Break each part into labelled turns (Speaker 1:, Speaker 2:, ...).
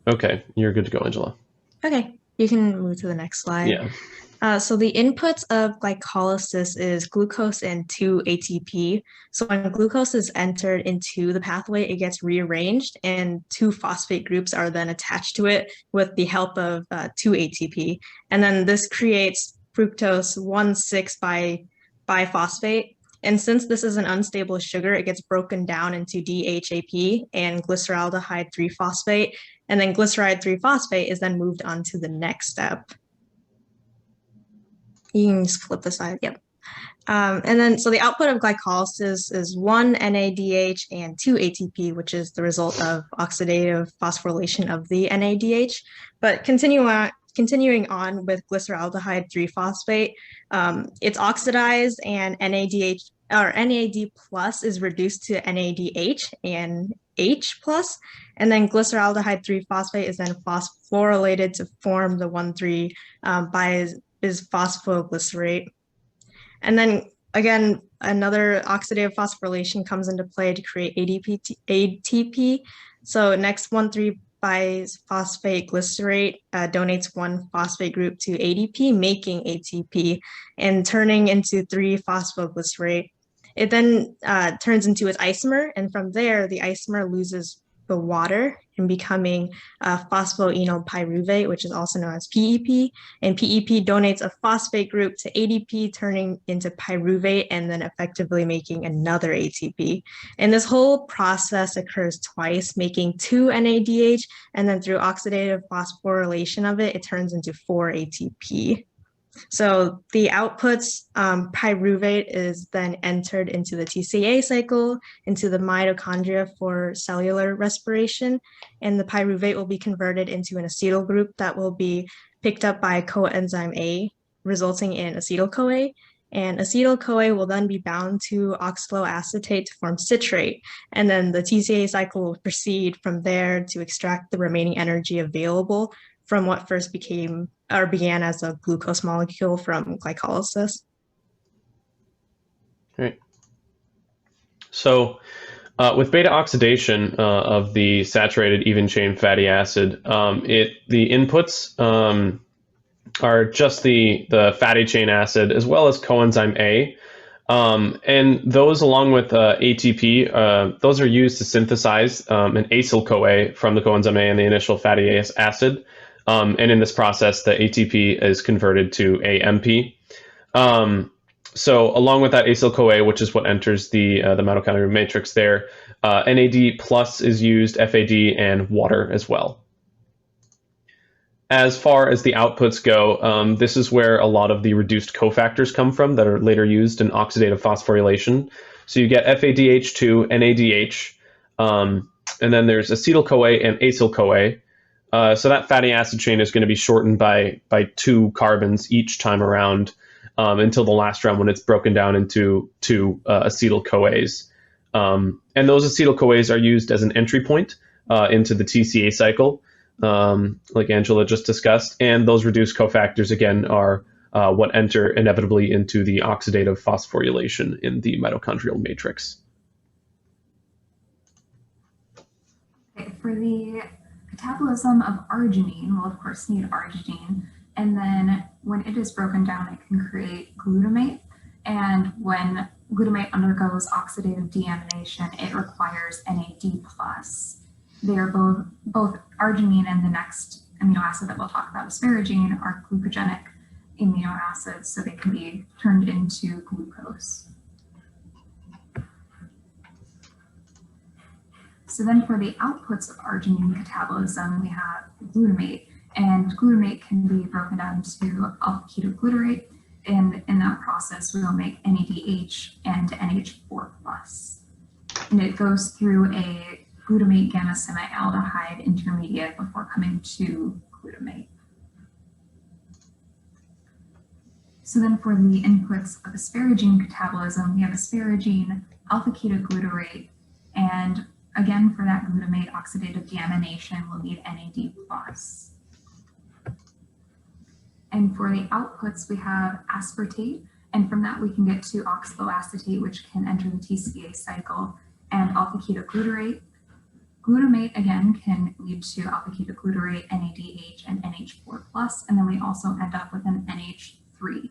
Speaker 1: Okay, you're good to go, Angela.
Speaker 2: Okay, you can move to the next slide.
Speaker 1: Yeah.
Speaker 2: So the inputs of glycolysis is glucose and 2 ATP. So when glucose is entered into the pathway, it gets rearranged and two phosphate groups are then attached to it with the help of 2 ATP. And then this creates fructose 1,6 biphosphate. And since this is an unstable sugar, it gets broken down into DHAP and glyceraldehyde 3 phosphate. And then glyceride 3 phosphate is then moved on to the next step. You can just flip the side. Yep. And then, so the output of glycolysis is one NADH and two ATP, which is the result of oxidative phosphorylation of the NADH. But continuing on with glyceraldehyde 3 phosphate, it's oxidized and NADH or NAD plus is reduced to NADH and H plus, and then glyceraldehyde 3 phosphate is then phosphorylated to form the 1,3 bisphosphoglycerate. And then again, another oxidative phosphorylation comes into play to create ATP. So next 1,3 biphosphate glycerate donates one phosphate group to ADP, making ATP and turning into 3-phosphoglycerate. It then turns into its isomer, and from there, the isomer loses the water and becoming phosphoenolpyruvate, which is also known as PEP. And PEP donates a phosphate group to ADP, turning into pyruvate and then effectively making another ATP. And this whole process occurs twice, making 2 NADH, and then through oxidative phosphorylation of it, it turns into 4 ATP. So the outputs, pyruvate is then entered into the TCA cycle, into the mitochondria for cellular respiration, and the pyruvate will be converted into an acetyl group that will be picked up by coenzyme A, resulting in acetyl-CoA. And acetyl-CoA will then be bound to oxaloacetate to form citrate. And then the TCA cycle will proceed from there to extract the remaining energy available from what first became or began as a glucose molecule from glycolysis.
Speaker 1: Right. So with beta oxidation of the saturated even chain fatty acid, the inputs are just the fatty chain acid as well as coenzyme A. And those, along with ATP, those are used to synthesize an acyl CoA from the coenzyme A and the initial fatty acid. And in this process, the ATP is converted to AMP. So along with that acyl CoA, which is what enters the mitochondrial matrix there, NAD plus is used, FAD, and water as well. As far as the outputs go, this is where a lot of the reduced cofactors come from that are later used in oxidative phosphorylation. So you get FADH2, NADH, and then there's acetyl-CoA and acyl-CoA. So that fatty acid chain is going to be shortened by 2 carbons each time around until the last round when it's broken down into 2 acetyl-CoAs. And those acetyl-CoAs are used as an entry point into the TCA cycle, like Angela just discussed. And those reduced cofactors, again, are what enter inevitably into the oxidative phosphorylation in the mitochondrial matrix.
Speaker 3: Okay, for the metabolism of arginine, we'll of course need arginine, and then when it is broken down, it can create glutamate. And when glutamate undergoes oxidative deamination, it requires NAD+. They are both arginine and the next amino acid that we'll talk about, asparagine, are glucogenic amino acids, so they can be turned into glucose. So then for the outputs of arginine metabolism, we have glutamate, and glutamate can be broken down to alpha-ketoglutarate, and in that process, we will make NADH and NH4+. And it goes through a glutamate gamma semialdehyde intermediate before coming to glutamate. So then for the inputs of asparagine metabolism, we have asparagine, alpha-ketoglutarate, and again, for that glutamate oxidative deamination, we'll need NAD+. And for the outputs, we have aspartate, and from that we can get to oxaloacetate, which can enter the TCA cycle, and alpha-ketoglutarate, Glutamate, again, can lead to alpha-ketoglutarate, NADH, and NH4+, and then we also end up with an NH3.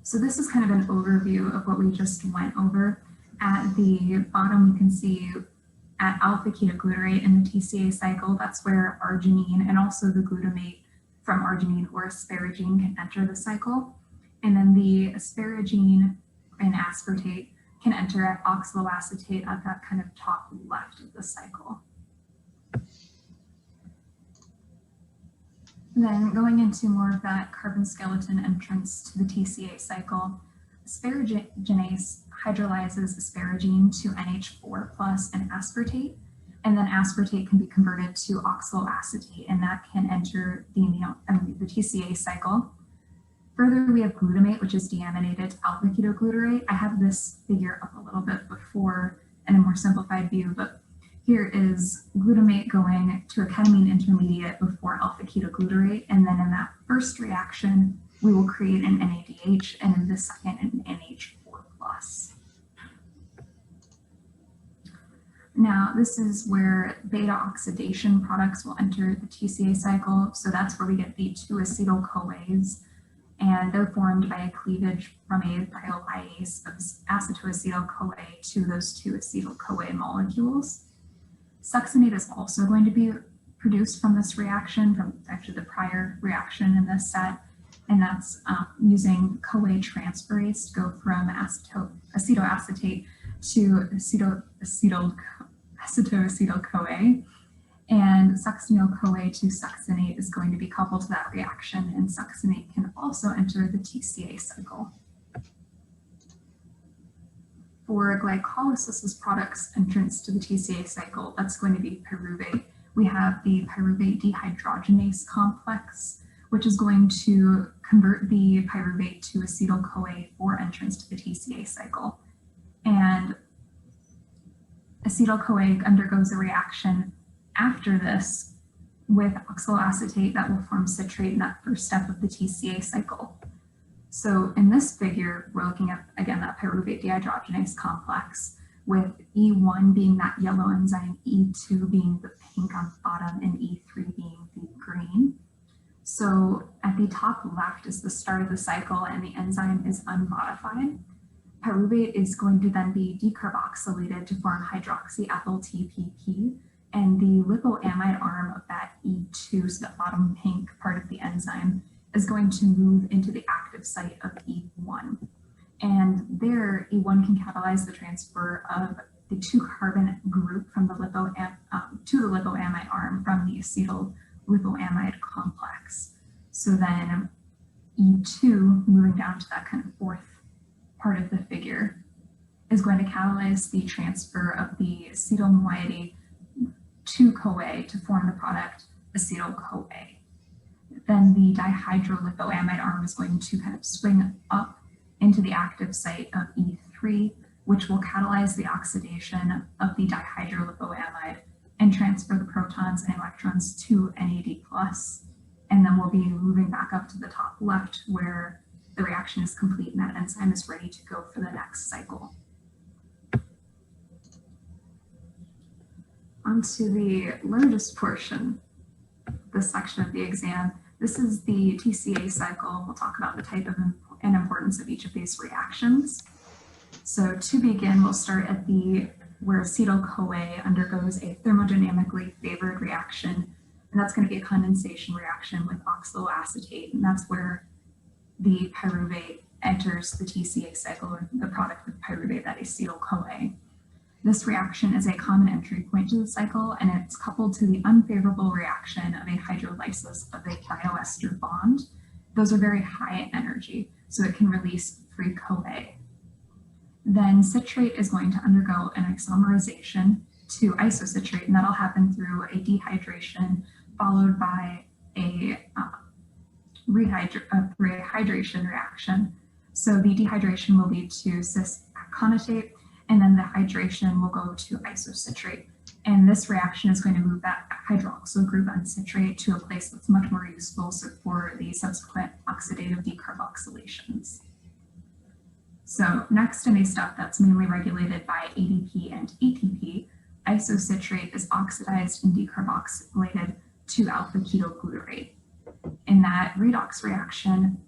Speaker 3: So this is kind of an overview of what we just went over. At the bottom, we can see at alpha-ketoglutarate in the TCA cycle, that's where arginine and also the glutamate from arginine or asparagine can enter the cycle. And then the asparagine and aspartate can enter at oxaloacetate at that kind of top left of the cycle. Then going into more of that carbon skeleton entrance to the TCA cycle, asparaginase hydrolyzes asparagine to NH4+ and aspartate, and then aspartate can be converted to oxaloacetate, and that can enter the TCA cycle. Further, we have glutamate, which is deaminated to alpha-ketoglutarate. I have this figure up a little bit before in a more simplified view, but here is glutamate going to a ketamine intermediate before alpha-ketoglutarate, and then in that first reaction, we will create an NADH, and in the second, an NH4+. Now, this is where beta oxidation products will enter the TCA cycle. So that's where we get the 2-acetyl-CoAs, and they're formed by a cleavage from a thiolyase of acetoacetyl-CoA to those 2-acetyl-CoA molecules. Succinate is also going to be produced from this reaction, from actually the prior reaction in this set, and that's using CoA transferase to go from acetoacetate to acetoacetyl-CoA, and succinyl-CoA to succinate is going to be coupled to that reaction, and succinate can also enter the TCA cycle. For glycolysis products entrance to the TCA cycle, that's going to be pyruvate. We have the pyruvate dehydrogenase complex, which is going to convert the pyruvate to acetyl-CoA for entrance to the TCA cycle. And acetyl-CoA undergoes a reaction after this with oxaloacetate that will form citrate in that first step of the TCA cycle. So in this figure, we're looking at, again, that pyruvate dehydrogenase complex with E1 being that yellow enzyme, E2 being the pink on the bottom, and E3 being the green. So at the top left is the start of the cycle and the enzyme is unmodified. Pyruvate is going to then be decarboxylated to form hydroxyethyl TPP, and the lipoamide arm of that E2, so the bottom pink part of the enzyme, is going to move into the active site of E1. And there, E1 can catalyze the transfer of the 2-carbon group from the to the lipoamide arm from the acetyl lipoamide complex. So then E2, moving down to that kind of fourth part of the figure, is going to catalyze the transfer of the acetyl moiety to CoA to form the product acetyl-CoA. Then the dihydrolipoamide arm is going to kind of swing up into the active site of E3, which will catalyze the oxidation of the dihydrolipoamide and transfer the protons and electrons to NAD+. And then we'll be moving back up to the top left where the reaction is complete and that enzyme is ready to go for the next cycle. Onto the largest portion, this section of the exam. This is the TCA cycle. We'll talk about the type of and importance of each of these reactions. So to begin, we'll start at where acetyl-CoA undergoes a thermodynamically favored reaction, and that's going to be a condensation reaction with oxaloacetate, and that's where the pyruvate enters the TCA cycle, or the product with pyruvate, that acetyl-CoA. This reaction is a common entry point to the cycle, and it's coupled to the unfavorable reaction of a hydrolysis of a thioester bond. Those are very high energy, so it can release free CoA. Then citrate is going to undergo an isomerization to isocitrate, and that'll happen through a dehydration followed by a rehydration reaction. So the dehydration will lead to cis-aconitate, and then the hydration will go to isocitrate. And this reaction is going to move that hydroxyl group on citrate to a place that's much more useful for the subsequent oxidative decarboxylations. So next in a step that's mainly regulated by ADP and ATP, isocitrate is oxidized and decarboxylated to alpha ketoglutarate. In that redox reaction,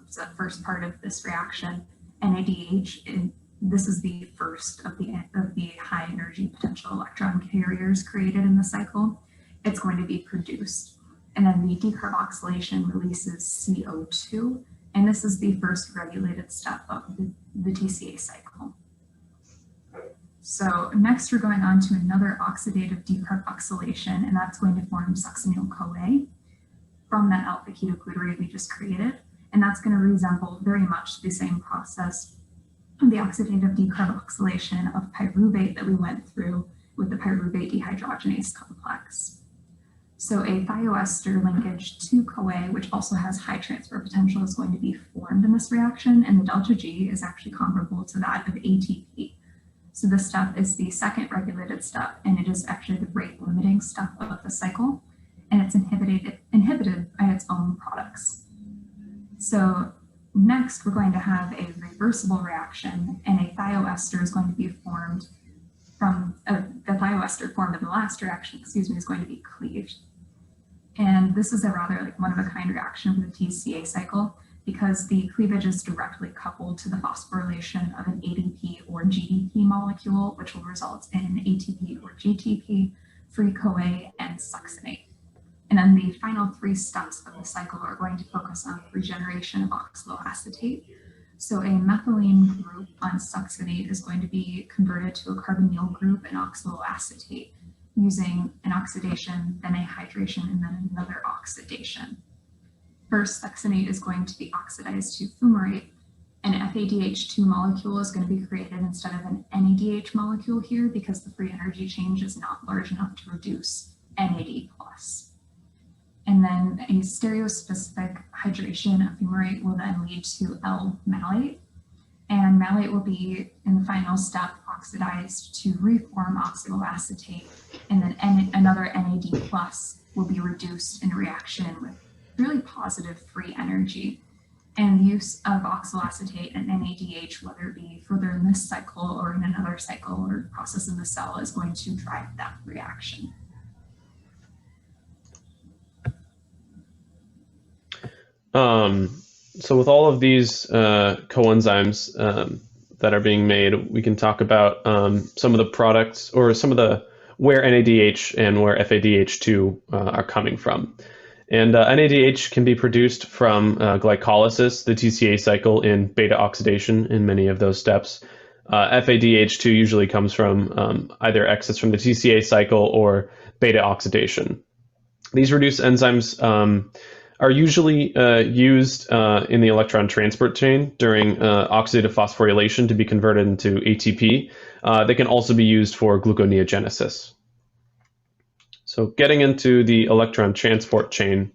Speaker 3: so the first part of this reaction, NADH, this is the first of the high energy potential electron carriers created in the cycle. It's going to be produced. And then the decarboxylation releases CO2, and this is the first regulated step of the TCA cycle. So next we're going on to another oxidative decarboxylation, and that's going to form succinyl-CoA from that alpha ketoglutarate we just created. And that's going to resemble very much the same process of the oxidative decarboxylation of pyruvate that we went through with the pyruvate dehydrogenase complex. So a thioester linkage to CoA, which also has high transfer potential, is going to be formed in this reaction, and the delta G is actually comparable to that of ATP. So this step is the second regulated step, and it is actually the rate limiting step of the cycle, and it's inhibited by its own products. So next, we're going to have a reversible reaction, and a thioester is going to be formed from the thioester formed in the last reaction, is going to be cleaved. And this is a rather one-of-a-kind reaction for the TCA cycle because the cleavage is directly coupled to the phosphorylation of an ADP or GDP molecule, which will result in ATP or GTP, free CoA, and succinate. And then the final three steps of the cycle are going to focus on regeneration of oxaloacetate. So a methylene group on succinate is going to be converted to a carbonyl group in oxaloacetate using an oxidation, then a hydration, and then another oxidation. First, succinate is going to be oxidized to fumarate. An FADH2 molecule is going to be created instead of an NADH molecule here because the free energy change is not large enough to reduce NAD+. And then a stereospecific hydration of fumarate will then lead to L-malate. And malate will be, in the final step, oxidized to reform oxaloacetate. And then another NAD+ will be reduced in a reaction with really positive free energy. And the use of oxaloacetate and NADH, whether it be further in this cycle or in another cycle or process in the cell, is going to drive that reaction.
Speaker 1: So with all of these coenzymes that are being made, we can talk about some of the products or some of the where NADH and where FADH2 are coming from. And NADH can be produced from glycolysis, the TCA cycle, in beta oxidation in many of those steps. FADH2 usually comes from either excess from the TCA cycle or beta oxidation. These reduced enzymes are usually used in the electron transport chain during oxidative phosphorylation to be converted into ATP. They can also be used for gluconeogenesis. So getting into the electron transport chain,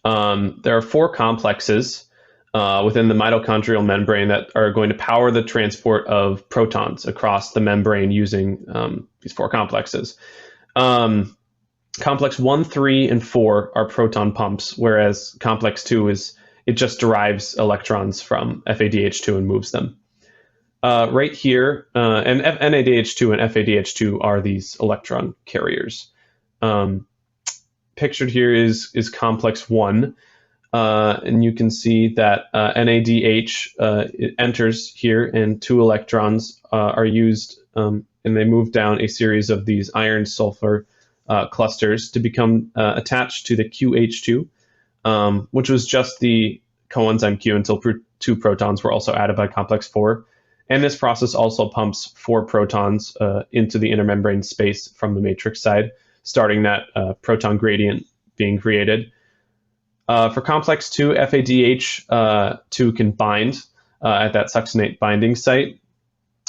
Speaker 1: there are four complexes within the mitochondrial membrane that are going to power the transport of protons across the membrane using these four complexes. Complex 1, 3, and 4 are proton pumps, whereas complex 2 it just derives electrons from FADH2 and moves them. Right here, and NADH2 and FADH2 are these electron carriers. Pictured here is complex 1, and you can see that NADH it enters here, and 2 electrons are used, and they move down a series of these iron-sulfur clusters to become attached to the QH2, which was just the coenzyme Q until 2 protons were also added by complex 4. And this process also pumps 4 protons into the inner membrane space from the matrix side, starting that proton gradient being created. For complex 2, FADH2 can bind at that succinate binding site,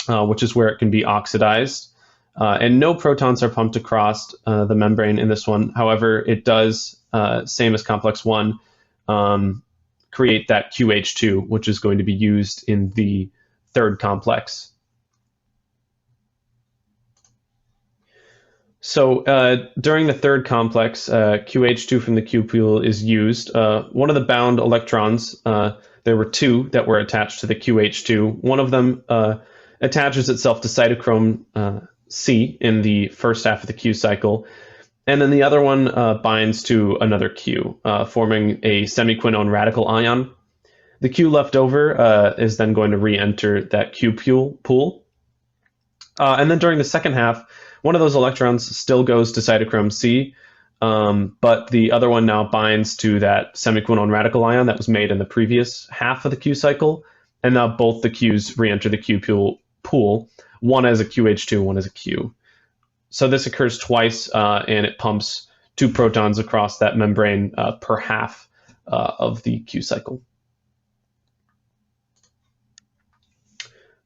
Speaker 1: which is where it can be oxidized. And no protons are pumped across the membrane in this one. However, it does, same as complex 1, create that QH2, which is going to be used in the third complex. So during the third complex, QH2 from the Q pool is used. One of the bound electrons, there were two that were attached to the QH2. One of them attaches itself to cytochrome C in the first half of the Q cycle, and then the other one binds to another Q, forming a semiquinone radical ion. The Q left over is then going to re-enter that Q pool. And then during the second half, one of those electrons still goes to cytochrome C, but the other one now binds to that semiquinone radical ion that was made in the previous half of the Q cycle, and now both the Qs re-enter the Q pool, one as a QH2, one as a Q. So this occurs twice, and it pumps 2 protons across that membrane per half of the Q cycle.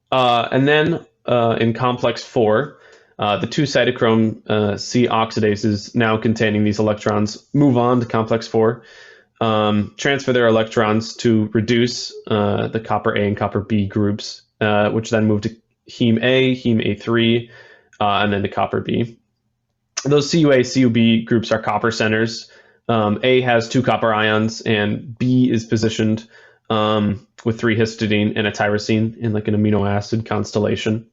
Speaker 1: And then in complex 4, the 2 cytochrome C oxidases now containing these electrons move on to complex 4, transfer their electrons to reduce the copper A and copper B groups, which then move to heme A, heme A3, and then to copper B. Those CUA, CUB groups are copper centers. A has 2 copper ions, and B is positioned with 3 histidine and a tyrosine in like an amino acid constellation.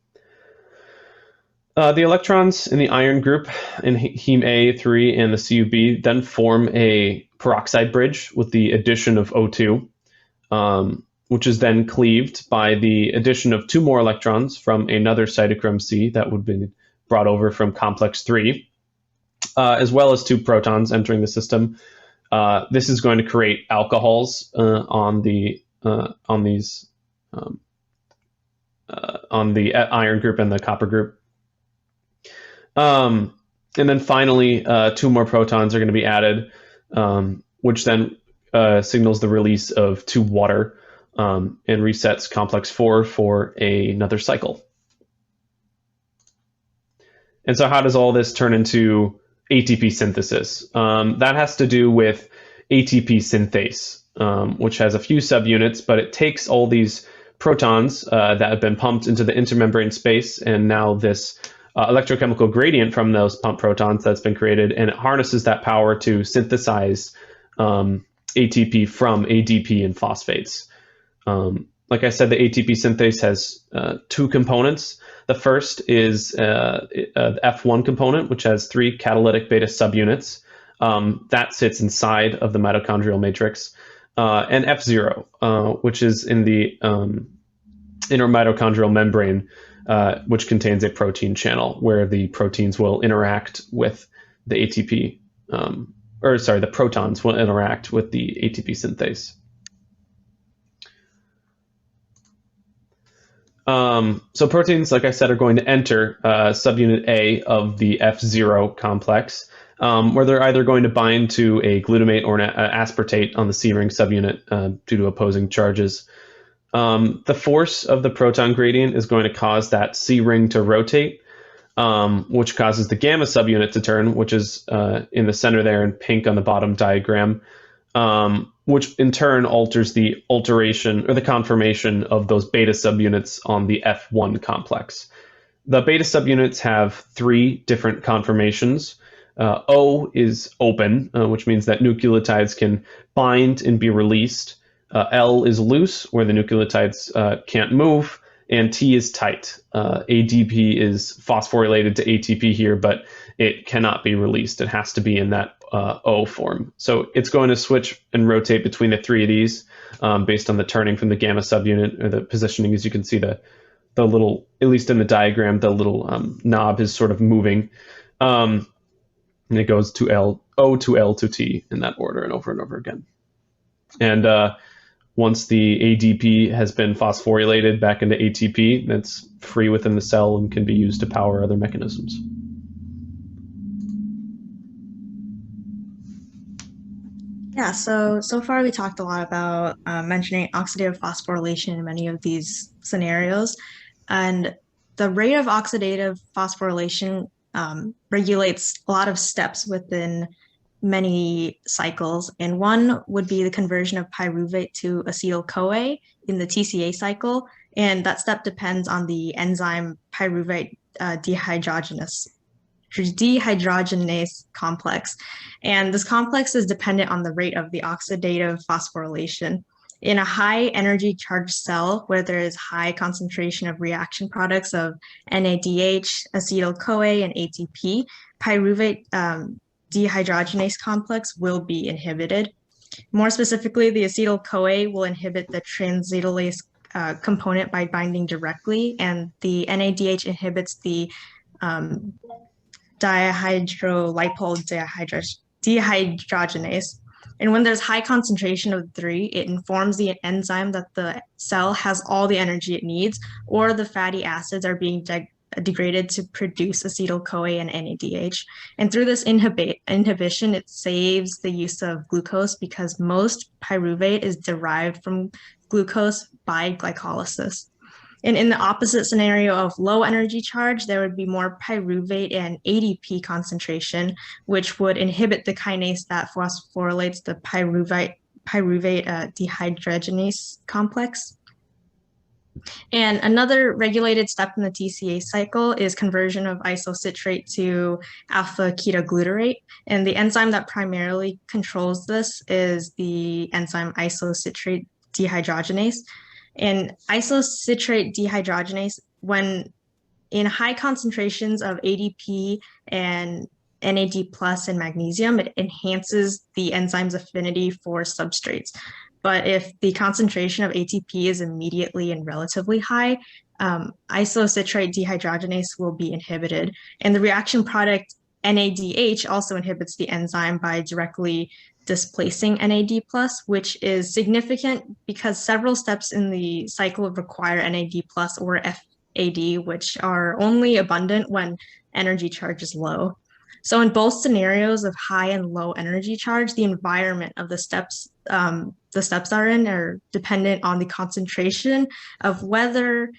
Speaker 1: The electrons in the iron group in heme A3 and the CUB then form a peroxide bridge with the addition of O2, which is then cleaved by the addition of 2 more electrons from another cytochrome C that would be brought over from complex 3, as well as 2 protons entering the system. This is going to create alcohols on the iron group and the copper group. And then finally, 2 more protons are going to be added, which then signals the release of 2 water and resets complex 4 for another cycle. And so how does all this turn into ATP synthesis? That has to do with ATP synthase, which has a few subunits, but it takes all these protons that have been pumped into the intermembrane space, and now this electrochemical gradient from those pumped protons that's been created, and it harnesses that power to synthesize ATP from ADP and phosphates. Like I said, the ATP synthase has 2 components. The first is the F1 component, which has 3 catalytic beta subunits. That sits inside of the mitochondrial matrix. And F0, which is in the inner mitochondrial membrane, which contains a protein channel where the proteins will interact with the ATP, the protons will interact with the ATP synthase. So proteins, like I said, are going to enter subunit A of the F0 complex, where they're either going to bind to a glutamate or an aspartate on the C-ring subunit due to opposing charges. The force of the proton gradient is going to cause that C-ring to rotate, which causes the gamma subunit to turn, which is in the center there in pink on the bottom diagram, which in turn alters the alteration or the conformation of those beta subunits on the F1 complex. The beta subunits have 3 different conformations. O is open, which means that nucleotides can bind and be released. L is loose, where the nucleotides can't move, and T is tight. ADP is phosphorylated to ATP here, but it cannot be released. It has to be in that O form. So it's going to switch and rotate between the 3 of these based on the turning from the gamma subunit, or the positioning. As you can see, the little, at least in the diagram, the little knob is sort of moving. And it goes to O to L to T in that order and over again. And once the ADP has been phosphorylated back into ATP, that's free within the cell and can be used to power other mechanisms.
Speaker 2: Yeah, so far we talked a lot about mentioning oxidative phosphorylation in many of these scenarios. And the rate of oxidative phosphorylation regulates a lot of steps within many cycles. And one would be the conversion of pyruvate to acetyl-CoA in the TCA cycle. And that step depends on the enzyme pyruvate dehydrogenase. dehydrogenase complex. And this complex is dependent on the rate of the oxidative phosphorylation. In a high energy charged cell where there is high concentration of reaction products of NADH, acetyl-CoA, and ATP, pyruvate dehydrogenase complex will be inhibited. More specifically, the acetyl-CoA will inhibit the transacetylase component by binding directly, and the NADH inhibits the dihydrolipol dehydrogenase. And when there's high concentration of 3, it informs the enzyme that the cell has all the energy it needs, or the fatty acids are being degraded to produce acetyl-CoA and NADH. And through this inhibition, it saves the use of glucose because most pyruvate is derived from glucose by glycolysis. And in the opposite scenario of low energy charge, there would be more pyruvate and ADP concentration, which would inhibit the kinase that phosphorylates the pyruvate dehydrogenase complex. And another regulated step in the TCA cycle is conversion of isocitrate to alpha ketoglutarate. And the enzyme that primarily controls this is the enzyme isocitrate dehydrogenase. And isocitrate dehydrogenase, when in high concentrations of ADP and NAD plus and magnesium, it enhances the enzyme's affinity for substrates. But if the concentration of ATP is immediately and relatively high, isocitrate dehydrogenase will be inhibited. And the reaction product NADH also inhibits the enzyme by directly displacing NAD+, which is significant because several steps in the cycle require NAD+ or FAD, which are only abundant when energy charge is low. So in both scenarios of high and low energy charge, the environment of the steps are in are dependent on the concentration of whether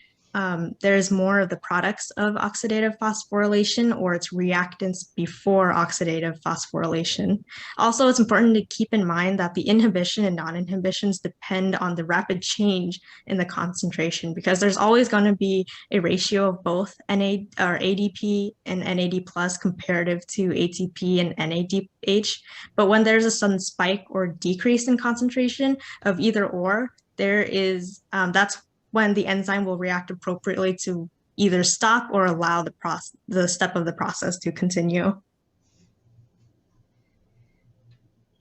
Speaker 2: there's more of the products of oxidative phosphorylation or its reactants before oxidative phosphorylation. Also, it's important to keep in mind that the inhibition and non-inhibitions depend on the rapid change in the concentration because there's always going to be a ratio of both ADP and NAD plus comparative to ATP and NADH. But when there's a sudden spike or decrease in concentration of either or, that's when the enzyme will react appropriately to either stop or allow the step of the process to continue.